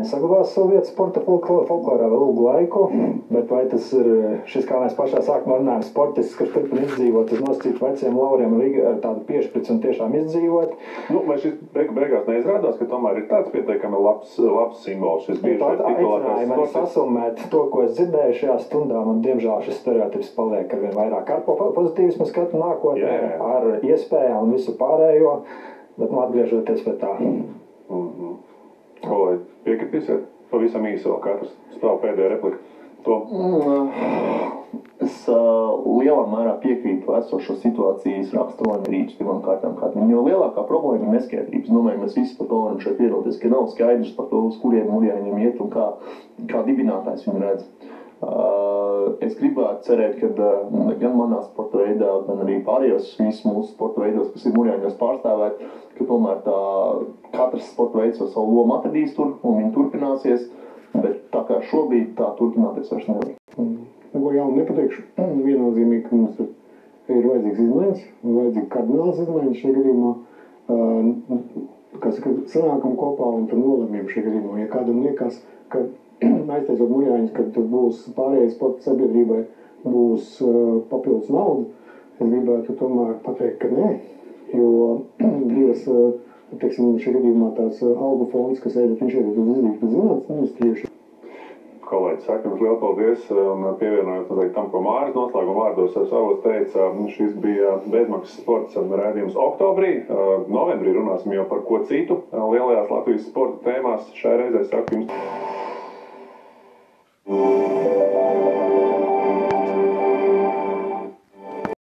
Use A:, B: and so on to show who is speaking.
A: nesaglabās savu vietu sporta folklorā vēl ilgu laiku, bet vai tas ir šis, kā mēs pašā sākumā runājam, sportists, kas turpina izdzīvot uz nosacīt veciem lauriem ar tādu piešprici un tiešām izdzīvot?
B: Vai šis beigās neizrādās, ka tomēr ir tāds pietiekami labs simbols, šis biežais titulētais sportists?
A: Sasumēt to, ko es dzirdēju šajā stundā, man diemžēl šis stereotips paliek arvien vairāk ar pozitīvismu skatu nākotnē, ar iespējām un visu pārējo, bet atgriežoties pie tā.
B: Kolēģi, piekritīsiet? Pavisam īsi vēl katrs stāv pēdējā replika.
C: Es lielā mērā piekrītu esošo situācijas raksturojumības pirmām kārtām, jo lielākā problēma ir neskaidrības. Domāju, mēs visi par to varam šeit vienoties, ka nav skaidrs par to, uz kuriem Murjāņiem iet un kā dibinātājs viņu redz. Es gribētu cerēt, ka gan manā sporta veidā, gan arī pārējos visu mūsu sporta veidos, kas ir Murjāņos pārstāvēt, ka tomēr katrs sporta veids ar savu lomu atradīs tur un viņi turpināsies, bet tā kā šobrīd tā turpināties vairs nevar.
D: Ko jaunu nepateikšu, viennozīmīgi, ka mums ir vajadzīgs izmaiņas, vajadzīgi kardināls izmaiņas šajā gadījumā, sanākam kopā un tam nolemjam šajā gadījumā. Ja kādam liekas, ka aiztaisot Murjāņus, kad būs pārējai sporta sabiedrībai būs papildus nauda, es gribētu tomēr pateikt, ka nē, jo divas, teiksim, šajā gadījumā tās algu fonds, kas viņš iedot uz izglītības zinātnes ministrieši.
B: Kolēģi, saka jums lielu paldies un pievienojot noteikti tam, ko Māris noslēguma vārdos savos teica, šis bija bezmaksas sports raidījums oktobrī. Novembrī runāsim jau par ko citu lielajās Latvijas sporta tēmās. Šai reizē saku jums.